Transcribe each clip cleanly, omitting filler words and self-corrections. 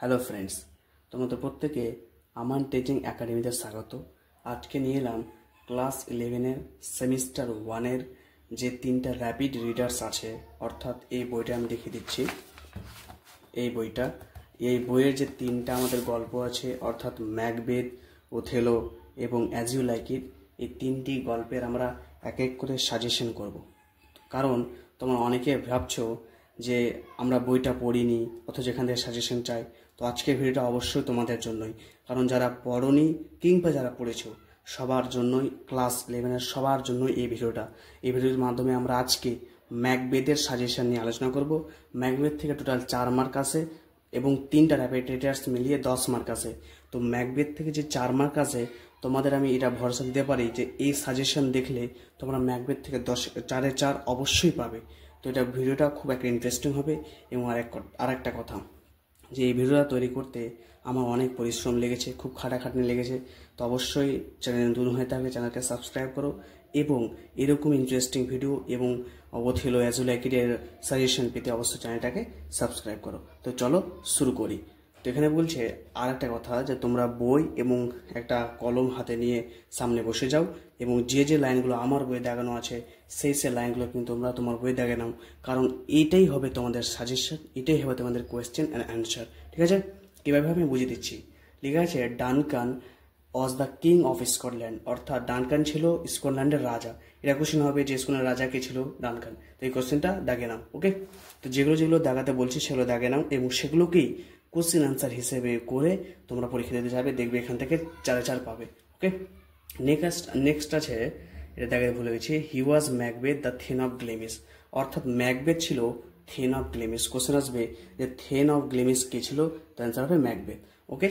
Hello friends, তোমাদের প্রত্যেকে আমান teaching একাডেমিতে স্বাগত। আজকে নিয়ে এলাম ক্লাস 11-এর সেমিস্টার 1-এর যে 3টা র্যাপিড রিডার্স আছে, অর্থাৎ এই বইটা আমি দেখিয়ে দিচ্ছি। এই বইয়ের যে 3টা আমাদের গল্প আছে, অর্থাৎ ম্যাকবেথ, ওথেলো এবং অ্যাজ ইউ লাইক ইট, এই 3টি গল্পের আমরা এক এক করে সাজেশন করব। কারণ তোমরা অনেকে ভাবছো যে আমরা বইটা পড়িনি, অথচ এখান থেকে সাজেশন চাই। তো আজকের ভিডিওটা অবশ্যই তোমাদের জন্যই, কারণ যারা পড়োনি কিংবা যারা পড়েছো সবার জন্যই, ক্লাস 11-এর সবার জন্যই এই ভিডিওর মাধ্যমে আমরা আজকে ম্যাকবেথের সাজেশন নিয়ে আলোচনা করব। ম্যাকবেথ থেকে টোটাল 4 মার্ক আছে এবং 3টা র্যাপিড রিডার্স মিলিয়ে 10 মার্ক আছে। তো ম্যাকবেথ থেকে যে 4 মার্ক আছে, তোমাদের আমি এটা ভরসা দিতে পারি যে এই সাজেশন দেখলে তোমরা ম্যাকবেথ থেকে 4-এ 4 অবশ্যই পাবে। তো এটা ভিডিওটা খুব একটা ইন্টারেস্টিং হবে। এবং আরেকটা কথা, যে এই ভিডিওটা তৈরি করতে আমার অনেক পরিশ্রম লেগেছে, খুব খাটাখাটনি লেগেছে। তো অবশ্যই চ্যানেল নতুন হয়ে থাকলে চ্যানেলকে সাবস্ক্রাইব করো এবং এরকম ইন্টারেস্টিং ভিডিও এবং ওথেলো অ্যাজ ইউ লাইক ইটের সাজেশন পেতে অবশ্যই চ্যানেলটাকে সাবস্ক্রাইব করো। তো চলো শুরু করি। তো এখানে বলছে আর একটা কথা, যে তোমরা বই এবং একটা কলম হাতে নিয়ে সামনে বসে যাও এবং যে লাইনগুলো আমার বইয়ে দেখানো আছে সেই লাইনগুলো কিন্তু তোমরা তোমার বইয়ে দেখে নাও, কারণ এটাই হবে তোমাদের সাজেশন, এটাই হবে তোমাদের কোয়েশ্চেন অ্যান্ড অ্যান্সার। ঠিক আছে, কীভাবে আমি বুঝিয়ে দিচ্ছি। লেখা আছে Duncan was the king of Scotland, অর্থাৎ ডানকান ছিল স্কটল্যান্ডের রাজা। এটা কোশ্চেন হবে যে স্কটল্যান্ডের রাজা কে ছিল? ডানকান। তো এই কোশ্চেনটা দাগে নাও। ওকে, তো যেগুলো দেখাতে বলছি সেগুলো দাগে নাও এবং সেগুলোকেই কোশ্চেন আনসার হিসেবে করে তোমরা পরীক্ষা দিতে যাবে, দেখবে এখান থেকে 4-এ 4 পাবে। ওকে, নেক্সট আছে, এটা দেখাতে ভুলে গেছি, he was Macbeth the thane of Glamis, অর্থাৎ ম্যাকবেথ ছিল থেন অফ গ্লেমিস। কোশ্চেন আসবে যে থেন অফ গ্লেমিস কে ছিল? তার আনসার হবে ম্যাকবেথ। ওকে,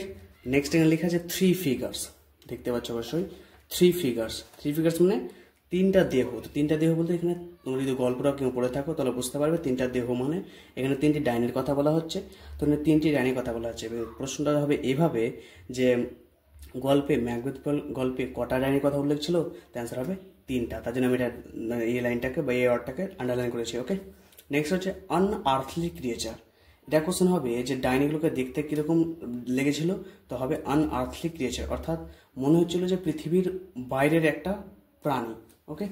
নেক্সট এখানে লেখা আছে 3 ফিগার্স, দেখতে পাচ্ছ অবশ্যই 3 ফিগার্স মানে 3টা দেহ। তো 3টা দেহ বলতে এখানে তোমরা যদি গল্পটা কেউ পড়ে থাকো তাহলে বুঝতে পারবে 3টা দেহ মানে এখানে 3টি ডাইনির কথা বলা হচ্ছে। তো এখানে 3টি ডাইনির কথা বলা হচ্ছে। প্রশ্নটা হবে এভাবে যে ম্যাকবেথ গল্পে কটা ডাইনির কথা উল্লেখ ছিল? তার অ্যান্সার হবে 3টা। তার জন্য আমি এটা এই লাইনটাকে বা এই ওয়ার্ডটাকে আন্ডারলাইন করেছি। ওকে, নেক্সট হচ্ছে আনআর্থলি ক্রিয়েচার। এটা কোশ্চেন হবে যে ডাইনিগুলোকে দেখতে কীরকম লেগেছিল? তো হবে আনআর্থলি ক্রিয়েচার, অর্থাৎ মনে হচ্ছিল যে পৃথিবীর বাইরের একটা প্রাণী। ওকে,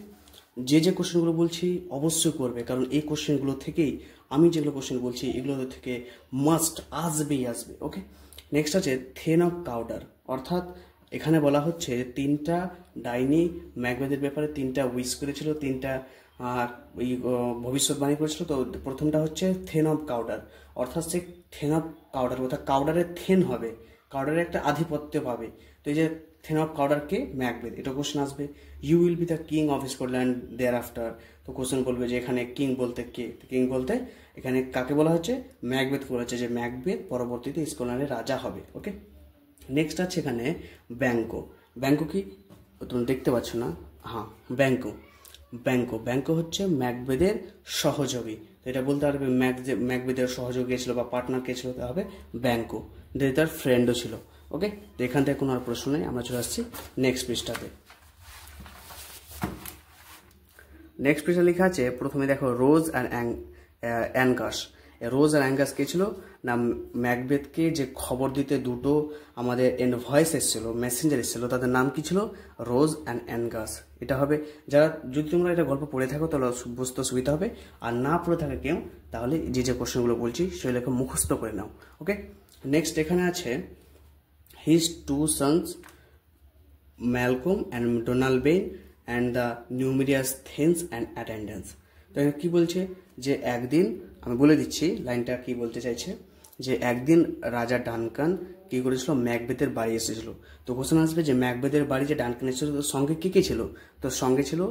যে কোশ্চেনগুলো বলছি অবশ্যই করবে, কারণ এই কোশ্চেনগুলো থেকেই আমি যেগুলো কোশ্চেন বলছি এগুলো থেকে মাস্ট আসবেই আসবে। ওকে, নেক্সট আছে থেন অফ কাউডার, অর্থাৎ এখানে বলা হচ্ছে 3টা ডাইনি ম্যাকবেথের ব্যাপারে 3টা উইশ করেছিল, 3টা ভবিষ্যৎবাণী করেছিল। তো প্রথমটা হচ্ছে থেন অফ কাউডার, অর্থাৎ সে থেন অফ কাউডার, অর্থাৎ কাউডারের থেন হবে, কাউডারের একটা আধিপত্য পাবে। তো এই যে থেন অফ কাউডারকে ম্যাকবেথ, এটা কোশ্চেন আসবে। You will be the king of Scotland thereafter. তো কোশ্চেন বলবে যে এখানে কিং বলতে কে? কিং বলতে এখানে কাকে বলা হচ্ছে? ম্যাকবেথকে বলা হচ্ছে, যে ম্যাকবেথ পরবর্তীতে স্কটল্যান্ডের রাজা হবে। ওকে, নেক্সট আছে এখানে ব্যাঙ্কো কি তুমি দেখতে পাচ্ছ না? হ্যাঁ, ব্যাঙ্কো হচ্ছে ম্যাকবেথের সহযোগী। তো এটা বলতে পারবে ম্যাকবেথের সহযোগী ছিল বা পার্টনার কে ছিল? তা হবে ব্যাঙ্কো, যে তার ফ্রেন্ডও ছিল। ওকে, তো এখান থেকে কোনো আর প্রশ্ন নেই, আমরা চলে আসছি নেক্সট পৃষ্ঠাতে। নেক্সট পৃষ্ঠা লেখা আছে, প্রথমে দেখো রোজ অ্যান্ড অ্যাঙ্গাস। রোজ আর অ্যাঙ্গাস কে ছিল না? ম্যাকবেথকে যে খবর দিতে দুটো আমাদের এনভয়েস এসেছিল, মেসেঞ্জার এসেছিল, তাদের নাম কি ছিল? রোজ অ্যান্ড অ্যাঙ্গাস। এটা হবে, যারা যদি তোমরা এটা গল্প পড়ে থাকো তাহলে বুঝতে সুবিধা হবে, আর না পড়ে থাকে কেউ তাহলে যে কোশ্চেনগুলো বলছি সেগুলোকে মুখস্থ করে নাও। ওকে, নেক্সট এখানে আছে his 2 sons Malcolm and Donalbain and the numerous thanes and attendants. তো এখানে কী বলছে? যে একদিন, আমি বলে দিচ্ছি লাইনটা কি বলতে চাইছে, যে একদিন রাজা ডানকান কি করেছিল? ম্যাকবেথের বাড়ি এসেছিল। তো কোশ্চেন আসবে যে ম্যাকবেথের বাড়ি যে ডানকান এসেছিল, তো সঙ্গে কে ছিল? তো সঙ্গে ছিল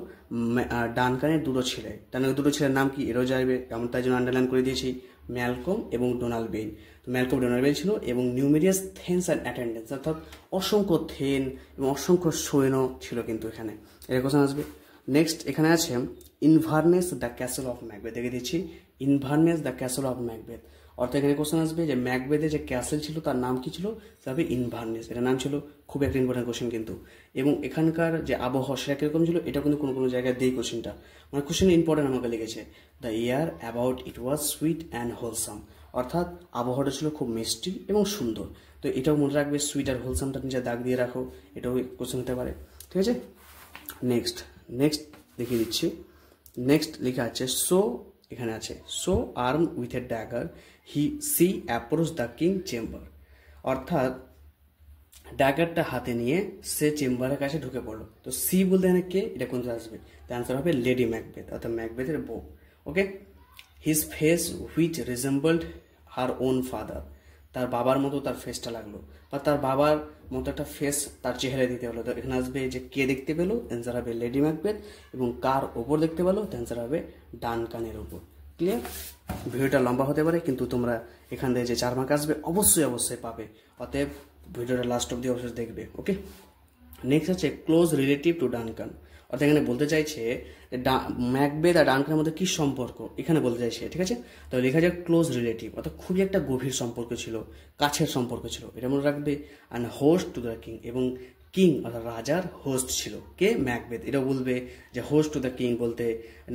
ডানকানের 2 ছেলে। ডানকানের 2 ছেলের নাম কি? এরও যাবে, আমি তাই জন্য আন্ডারলাইন করে দিয়েছি, ম্যালকম এবং ডোনাল্ড বেইন। তো ম্যালকম ডোনাল্ড বেইন ছিল এবং নিউমেরিয়াস থেন্স অ্যান্ড অ্যাটেন্ডেন্স, অর্থাৎ অসংখ্য থেন এবং অসংখ্য সৈন্য ছিল কিন্তু এখানে। এর কোশ্চেন আসবে। নেক্সট এখানে আছে ইনভারনেস দ্য ক্যাসেল অফ ম্যাকবেথ। দেখে দিচ্ছি, ইনভারনেস দ্য ক্যাসেল অফ ম্যাকবেথ, অর্থাৎ এখানে কোশ্চেন আসবে যে ম্যাকবেথের যে ক্যাসেল ছিল তার নাম কি ছিল? তবে ইনভারনেস, এটা নাম ছিল। খুব একটা ইম্পর্টেন্ট কোশ্চেন কিন্তু। এবং এখানকার যে আবহাওয়া সেটা কীরকম ছিল এটা কিন্তু কোনো জায়গায় দেই কোশ্চেনটা, মানে কোশ্চেন ইম্পর্টেন্ট আমাকে লেগেছে। The year about it was sweet and wholesome, অর্থাৎ আবহাওয়াটা ছিল খুব মিষ্টি এবং সুন্দর। তো এটাও মনে রাখবে, সুইট আর হোলসামটা নিচে দাগ দিয়ে রাখো, এটাও কোশ্চেন হতে পারে। ঠিক আছে, নেক্সট দেখিয়ে দিচ্ছি। নেক্সট লেখা আছে সো, এখানে আছে so arm with a dagger see approach the king chamber, অর্থাৎ ড্যাগারটা হাতে নিয়ে সে চেম্বারের কাছে ঢুকে পড়লো। তো সি বলতে এখানে কে, এটা কোনটা আসবে, তার অ্যান্সার হবে লেডি ম্যাকবেথ, অর্থাৎ ম্যাকবেথের বউ। Okay, his face which resembled her own father, তার বাবার মতো তার ফেসটা লাগলো, বা তার বাবার মতো একটা ফেস তার চেহারা দিতে হলো। তো এখানে আসবে যে কে দেখতে পেলো, অ্যান্সার হবে লেডি ম্যাকবেথ, এবং কার ওপর দেখতে পেলো, অ্যান্সার হবে ডানকানের ওপর। ক্লিয়ার? ভিডিওটা লম্বা হতে পারে, কিন্তু তোমরা এখান থেকে যে 4 মার্ক আসবে অবশ্যই পাবে, অতএব ভিডিওটা লাস্ট অব্দি অবশ্যই দেখবে। ওকে, নেক্সট আছে ক্লোজ রিলেটিভ টু ডানকান, অর্থাৎ এখানে বলতে চাইছে ম্যাকবেথ আর ডানকানের মধ্যে কি সম্পর্ক, এখানে বলতে চাইছে। ঠিক আছে, তো লেখা যায় ক্লোজ রিলেটিভ, অর্থাৎ খুবই একটা গভীর সম্পর্ক ছিল, কাছের সম্পর্ক ছিল, এটা মনে রাখবে। And host to the king, এবং কিং অর্থাৎ রাজার হোস্ট ছিল কে, ম্যাকবেথ। এটাও বলবে যে হোস্ট টু দ্য কিং বলতে,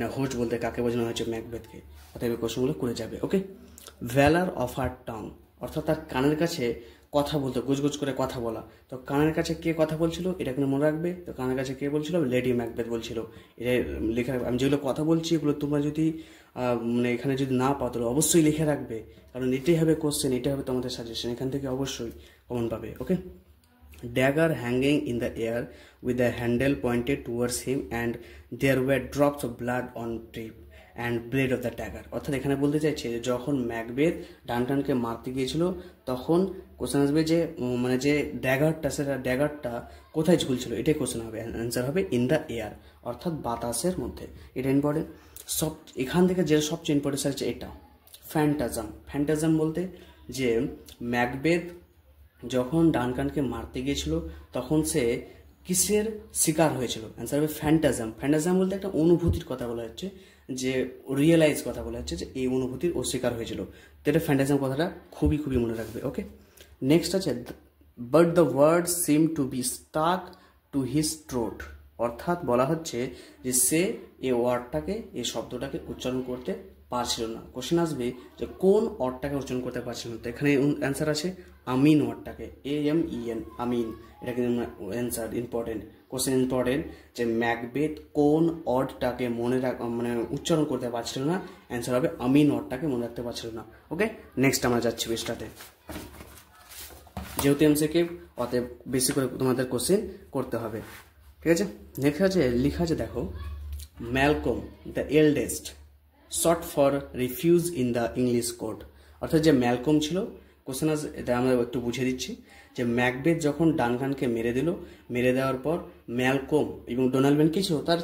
না হোস্ট বলতে কাকে বোঝানো হয়েছে, ম্যাকবেথকে, অর্থাৎ এই কোশ্চেনগুলো করে যাবে। ওকে, ভ্যালার অফ হার টং, অর্থাৎ তার কানের কাছে কথা বলতো, গুজগুজ করে কথা বলা। তো কানের কাছে কে কথা বলছিল, এটা কিন্তু মনে রাখবে। তো কানের কাছে কে বলছিল, লেডি ম্যাকবেথ বলছিল। এটা লেখা, আমি যেগুলো কথা বলছি এগুলো তোমরা যদি মানে এখানে যদি না পাও তাহলে অবশ্যই লিখে রাখবে, কারণ এটাই হবে কোশ্চেন, এটাই হবে তোমাদের সাজেশন, এখান থেকে অবশ্যই কমন পাবে। ওকে, dagger hanging in the air with the handle pointed towards him and there were drops of blood on tip and blade of the dagger, অর্থাৎ এখানে বলতে চাইছে যে যখন ম্যাকবেথ ডানকানকে মারতে গিয়েছিল তখন কোশ্চেন আসবে যে মানে যে ড্যাগারটা, সেটা ড্যাগারটা কোথায় ঝুলছিল, এটাই কোশ্চেন হবে। অ্যান্সার হবে ইন দ্য এয়ার, অর্থাৎ বাতাসের মধ্যে। এটা ইম্পর্টেন্ট। এখান থেকে যে সবচেয়ে ইম্পর্টেন্ট হচ্ছে এটা ফ্যান্টাজম বলতে যে ম্যাকবেথ যখন ডানকানকে মারতে গিয়েছিল তখন সে কিসের শিকার হয়েছিল, অ্যান্সার হবে ফ্যান্টাজম বলতে একটা অনুভূতির কথা বলা হচ্ছে, যে রিয়েলাইজ কথা বলা হচ্ছে যে এই অনুভূতির ও শিকার হয়েছিল। তো এটা ফ্যান্টাজম কথাটা খুবই মনে রাখবে। ওকে, নেক্সট আছে but the word seem to be stuck to his throat, অর্থাৎ বলা হচ্ছে যে সে এই ওয়ার্ডটাকে, এই শব্দটাকে উচ্চারণ করতে পারছিল না। কোশ্চেন আসবে যে কোন অর্ডটাকে উচ্চারণ করতে পারছিল না। তো এখানে অ্যান্সার আছে আমিন ওয়ার্ডটাকে, AMEN, আমিন। এটা কিন্তু অ্যান্সার ইম্পর্টেন্ট, কোশ্চেন ইম্পর্টেন্ট, যে ম্যাকবেথ কোন অর্ডটাকে মানে উচ্চারণ করতে পারছিল না, অ্যান্সার হবে আমিন ওয়ার্ডটাকে মনে রাখতে পারছিল না। ওকে, নেক্সট আমরা যাচ্ছি পেজটাতে। যেহেতু MCQ, অতএব বেশি করে তোমাদের কোশ্চেন করতে হবে। ঠিক আছে, নেক্সট আছে লেখা আছে, দেখো Malcolm the eldest short for refuse in the English court, অর্থাৎ যে ম্যালকম ছিল, কোশ্চেন আছে এটা আমরা একটু বুঝিয়ে দিচ্ছি, যে ম্যাকবেথ যখন ডানকানকে মেরে দেওয়ার পর ম্যালকম এবং ডোনাল্ড কি ছিল, তার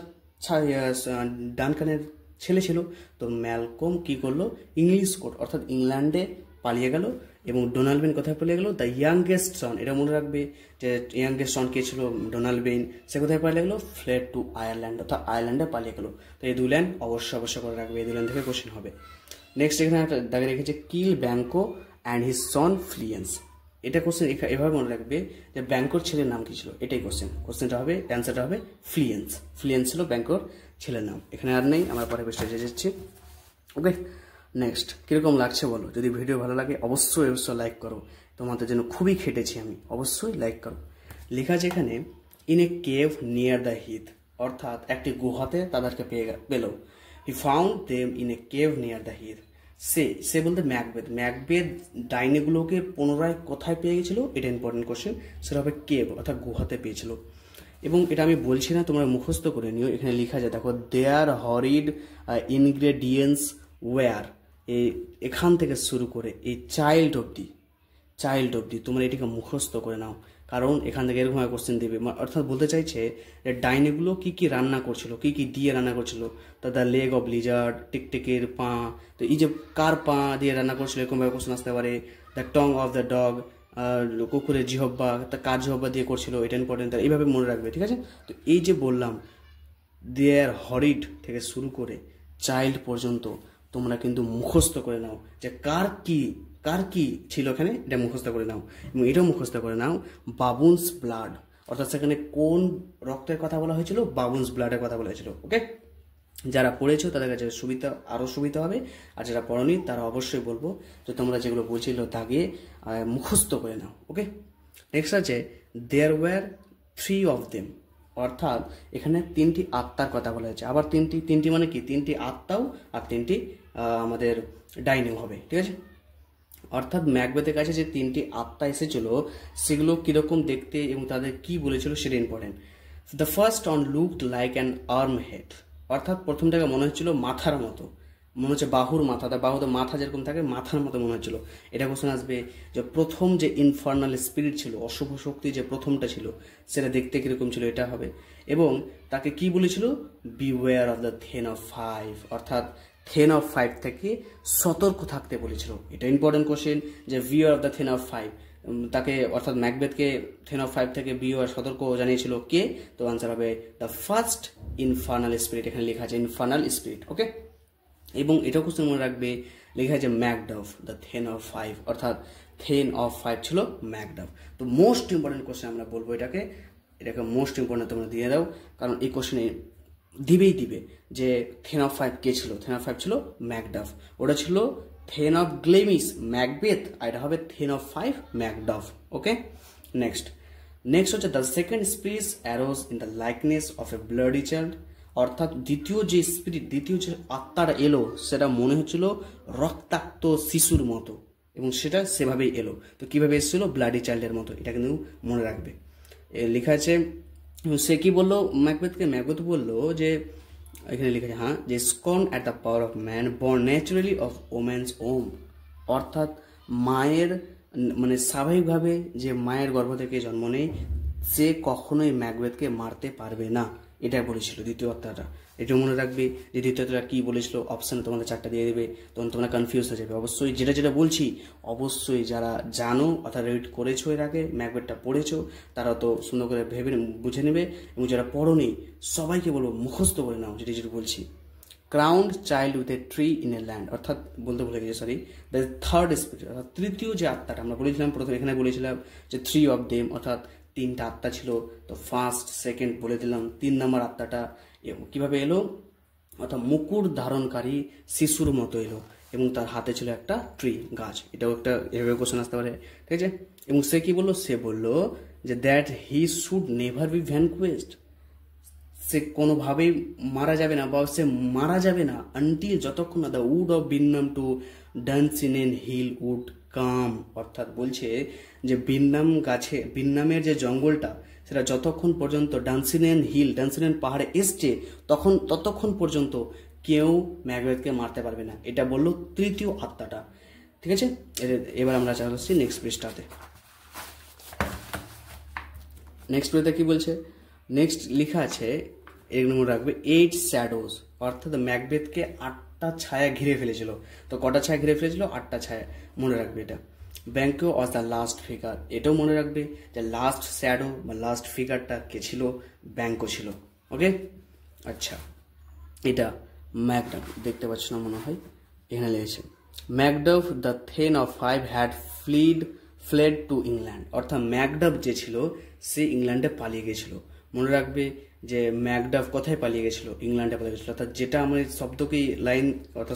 ডানকানের ছেলে ছিল। তো ম্যালকম কি করলো, ইংলিশ কোর্ট অর্থাৎ ইংল্যান্ডে পালিয়ে গেল, এবং ডোনাল্ড কোথায় পালিয়ে গেল, দ্য ইয়াংগেস্ট সন, এটা মনে রাখবে যে ইয়াংগেস্ট সন কে ছিল, ডোনাল্ড সে কোথায় পালিয়ে গেল, ফ্লেড টু আয়ারল্যান্ড, অর্থাৎ আয়ারল্যান্ডে পালিয়ে গেল। তো এই 2 লাইন অবশ্যই করে রাখবে, এই 2 লাইন থেকে কোশ্চেন হবে। নেক্সট এখানে একটা দাগে রেখেছে কিল ব্যাংকো অ্যান্ড হিজ সন ফ্লিয়েন্স, এটা কোশ্চেন এভাবে মনে রাখবে যে ব্যাংকোর ছেলের নাম কি ছিল, এটাই কোশ্চেনটা হবে, অ্যান্সারটা হবে ফ্লিয়েন্স ছিল ব্যাংকোর ছেলের নাম। এখানে আর নেই, আমরা পরে পেজটা যাচ্ছি। ওকে, নেক্সট কীরকম লাগছে বলো, যদি ভিডিও ভালো লাগে অবশ্যই লাইক করো, তোমাদের জন্য খুবই খেটেছি আমি, অবশ্যই লাইক করো। লেখা আছে এখানে in a cave near the heath, অর্থাৎ একটি গুহাতে তাদেরকে পেল। He found them in a cave near the heath, সে বলতে ম্যাকবেথ ডাইনিগুলোকে পুনরায় কোথায় পেয়ে গেছিল, এটা ইম্পর্টেন্ট কোশ্চেন, সেটা হবে কেভ অর্থাৎ গুহাতে পেয়েছিল। এবং এটা আমি বলছি না, তোমরা মুখস্থ করে নিও। এখানে লেখা যায়, দেখো দেয়ার হরিড ইনগ্রেডিয়েন্টস ওয়্যার, এখান থেকে শুরু করে এই চাইল্ড অবধি তোমরা এটিকে মুখস্থ করে নাও, কারণ এখান থেকে এরকম কোশ্চেন দেবে। অর্থাৎ বলতে চাইছে যে ডাইনিগুলো কি রান্না করছিল, কি দিয়ে রান্না করছিল, দ্য লেগ অফ লিজার্ড, টিকটিকের পা, তো এই যে কার পা দিয়ে রান্না করছিল এরকমভাবে কোশ্চেন আসতে পারে। দ্য টং অফ দ্য ডগ, কুকুরের জিহব্বা, তা কার জিহব্বা দিয়ে করছিল, এটা ইম্পর্টেন্ট, এইভাবে মনে রাখবে। ঠিক আছে, তো এই যে বললাম দেয়ার হরিড থেকে শুরু করে চাইল্ড পর্যন্ত তোমরা কিন্তু মুখস্থ করে নাও, যে কার কি ছিল এখানে, এটা মুখস্থ করে নাও। এবং এটাও মুখস্থ করে নাও বাবুনস ব্লাড, অর্থাৎ সেখানে কোন রক্তের কথা বলা হয়েছিল, বাবুনস ব্লাডের কথা বলা হয়েছিল। ওকে, যারা পড়েছো তাদের কাছে আরও সুবিধা হবে, আর যারা পড়নি তারা অবশ্যই বলবো যে তোমরা যেগুলো বলছিল দাগিয়ে মুখস্থ করে নাও। ওকে, নেক্সট আছে দেয়ার ওয়্যার 3 of them, অর্থাৎ এখানে 3টি আত্মার কথা বলা হয়েছে। আবার তিনটি মানে কি, 3টি আত্মাও আর 3টি আমাদের ডাইনিং হবে, ঠিক আছে। অর্থাৎ ম্যাকবেথের কাছে যে 3টি আত্মা এসেছিল সেগুলো কীরকম দেখতে এবং তাদের কি বলেছিল সেটা important. The first on looked like an arm head, অর্থাৎ প্রথমটাকে মনে হচ্ছিল মাথার মতো, মনে হচ্ছে বাহুর মাথা, তার বাহুতে মাথা যেরকম থাকে মাথার মতো মনে হচ্ছিল। এটা কোশ্চেন আসবে যে প্রথম যে ইনফার্নাল স্পিরিট ছিল, অশুভ শক্তি যে প্রথমটা ছিল সেটা দেখতে কীরকম ছিল এটা হবে। এবং তাকে কি বলেছিল, beware of the thane of 5, অর্থাৎ থেন অফ 5 থেকে সতর্ক থাকতে বলেছিল। এটা ইম্পর্টেন্ট কোশ্চেন যে beware of the thane of 5 তাকে অর্থাৎ ম্যাকবেথকে থেন অফ 5 থেকে বিওয়্যার সতর্ক জানিয়েছিল কে, তো আনসার হবে দ্য ফার্স্ট ইনফার্নাল স্পিরিট, এখানে লেখা আছে ইনফার্নাল স্পিরিট। ওকে, এবং এটাও কোশ্চেন মনে রাখবে, লেখা আছে ম্যাকডাফ দ্য থেন অফ 5, অর্থাৎ থেন অফ 5 ছিল ম্যাকডাফ। তো মোস্ট ইম্পর্টেন্ট কোশ্চেন আমরা বলবো এটাকে মোস্ট ইম্পর্টেন্ট তোমরা দিয়ে দাও, কারণ এই কোশ্চেনে দিবে যে থেন অফ 5 কে ছিল, থেন অফ 5 ছিল ম্যাকডাফ, ওটা ছিল থেন অফ গ্লেমিস ম্যাকবেথ, আর এটা হবে thane of 5 Macduff. Okay, next হচ্ছে the second spirit arose in the likeness of a bloody child, অর্থাৎ দ্বিতীয় যে আত্মাটা এলো সেটা মনে হচ্ছিল রক্তাক্ত শিশুর মতো, এবং সেটা সেভাবেই এলো। তো কিভাবে এসেছিল, ব্লাডি চাইল্ডের মতো, এটা কিন্তু মনে রাখবে। লেখা আছে সে কি বললো ম্যাকবেথ বললো যে এখানে লেখা আছে হ্যাঁ যে scorn at the power of man born naturally of women's womb, অর্থাৎ মায়ের মানে স্বাভাবিকভাবে যে মায়ের গর্ভ থেকে জন্ম নেই সে কখনোই ম্যাকবেথকে মারতে পারবে না, এটা বলেছিল দ্বিতীয় আত্মাটা। এটা মনে রাখবে যে দ্বিতীয় আত্মাটা কী বলেছিল, অপশানে তোমাদের 4টা দিয়ে দেবে, তখন তোমরা কনফিউজ হয়ে যাবে। অবশ্যই যেটা বলছি অবশ্যই যারা জানো অর্থাৎ রিড করেছো এর আগে ম্যাকবেথটা পড়েছো তারা তো সুন্দর করে ভেবে বুঝে নেবে, এবং যারা পড়োনি সবাইকে বলবো মুখস্থ করে নাও যেটা বলছি। Crowned child with a tree in a land, অর্থাৎ বলতে ভুলে গেছি সরি, দ্য থার্ড স্পিরিট, অর্থাৎ তৃতীয় যে আত্মাটা আমরা বলেছিলাম প্রথমে, এখানে বলেছিলাম যে 3 of them, অর্থাৎ 3টা আত্মা ছিল, তো ফার্স্ট সেকেন্ড বলে দিলাম। 3 নম্বর আত্মাটা কিভাবে এলো, অর্থাৎ মুকুর ধারণকারী শিশুর মতো এলো, এবং তার হাতে ছিল একটা ট্রি গাছ, এটাও একটা এভাবে কোশ্চেন আসতে পারে, ঠিক আছে। এবং সে কি বললো, সে বললো যে that he should never be vanquished, সে কোনোভাবেই মারা যাবে না, বা সে মারা যাবে না আনটিল যতক্ষণ না the wood of Birnam to Dunsinane hill wood come, অর্থাৎ বলছে যে বিন্নামের যে জঙ্গলটা সেটা যতক্ষণ পর্যন্ত ডানসিনেন পাহাড়ে এসছে ততক্ষণ পর্যন্ত কেউ ম্যাকবেথকে মারতে পারবে না, এটা বললো তৃতীয় আত্মাটা, ঠিক আছে। এবার আমরা চালাচ্ছি নেক্সট পৃষ্ঠাতে। নেক্সট পৃষ্ঠাতে কি বলছে, নেক্সট লেখা আছে এর মনে রাখবে 8 শ্যাডোজ, অর্থাৎ ম্যাকবেথকে 8টা ছায়া ঘিরে ফেলেছিল। তো কটা ছায়া ঘিরে ফেলেছিল, 8টা ছায়া, মনে রাখবে এটা। ব্যাঙ্কো ওয়াজ দ্য লাস্ট ফিগার, এটাও মনে রাখবে যে লাস্ট শ্যাডো বা লাস্ট ফিগারটা কে ছিল, ব্যাঙ্কো ছিল। ওকে, আচ্ছা এটা ম্যাকডাফ দেখতে পাচ্ছ না মনে হয়, এখানে লেগেছে Macduff the thane of 5 had fled to England, অর্থাৎ ম্যাকডাফ যে ছিল সে ইংল্যান্ডে পালিয়ে গেছিল। মনে রাখবে যে ম্যাকডাফ কোথায় পালিয়ে গেছিল, ইংল্যান্ডে পালিয়ে গেছিল। অর্থাৎ যেটা আমরা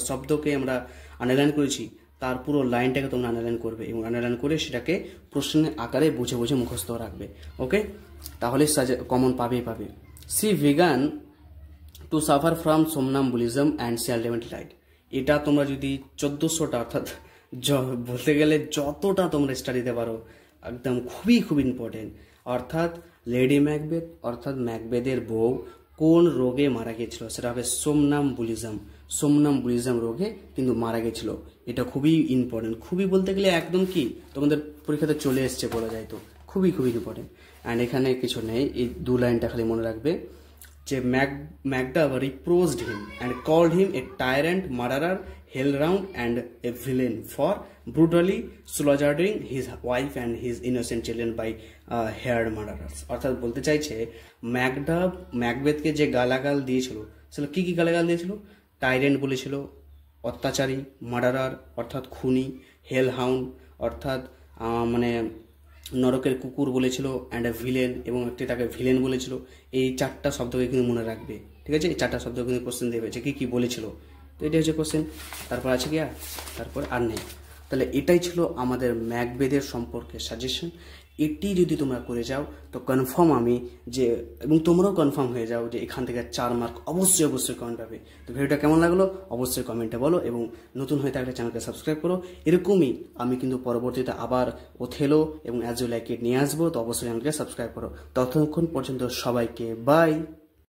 শব্দকে আমরা আন্ডারলাইন করেছি তার পুরো লাইনটাকে তোমরা আন্ডারলাইন করবে, এবং আন্ডারলাইন করে সেটাকে প্রশ্নের আকারে বুঝে মুখস্থ রাখবে। ওকে, তাহলে কমন পাবে। She began to suffer from somnambulism and she ultimately died, এটা তোমরা যদি 1400টা অর্থাৎ বলতে গেলে যতটা তোমরা স্টাডি দিতে পারো একদম খুবই ইম্পর্টেন্ট। অর্থাৎ লেডি ম্যাকবেথ অর্থাৎ ম্যাকবেথের বউ কোন রোগে মারা গেছিল, সেটা হবে সোমনাম্বুলিজম রোগে কিন্তু মারা গেছিল। এটা খুবই ইম্পর্টেন্ট, খুবই বলতে গেলে একদম কি তোমাদের পরীক্ষাতে চলে এসছে বলা যায়, তো খুবই ইম্পর্টেন্ট। অ্যান্ড এখানে কিছু নেই, এই 2 লাইনটা খালি মনে রাখবে যে Macduff reproached him and called him a tyrant, murderer, hellhound and a villain for brutally slaughtering his wife and his innocent children by hired murderers। অর্থাৎ বলতে চাইছে ম্যাকবেথকে যে গালাগাল দিয়েছিল সেটা কি গালাগাল দিয়েছিল, টাইরেন্ট বলেছিল, অত্যাচারী, মার্ডারার অর্থাৎ খুনি, হেলহাউন্ড অর্থাৎ মানে নরকের কুকুর বলেছিল, অ্যান্ড এ ভিলেন এবং একটি তাকে ভিলেন বলেছিল। এই 4টা শব্দকে কিন্তু মনে রাখবে, ঠিক আছে, এই 4টা শব্দ কিন্তু কোশ্চেন দেবে যে কি বলেছিল। তো এটাই হচ্ছে কোশ্চেন। তারপর আছে কি তারপর আর নেই। তাহলে এটাই ছিল আমাদের ম্যাকবেথের সম্পর্কে সাজেশন। এটি যদি তোমরা করে যাও তো কনফার্ম আমি যে, এবং তোমরাও কনফার্ম হয়ে যাও যে এখান থেকে 4 মার্ক অবশ্যই কমেন্ট পাবে। তো ভিডিওটা কেমন লাগলো অবশ্যই কমেন্টে বলো, এবং নতুন হয়ে থাকলে চ্যানেলকে সাবস্ক্রাইব করো। এরকমই আমি কিন্তু পরবর্তীতে আবার ওথেলো এবং অ্যাজ ইউ লাইক ইট নিয়ে আসবো, তো অবশ্যই চ্যানেলকে সাবস্ক্রাইব করো। ততক্ষণ পর্যন্ত সবাইকে বাই।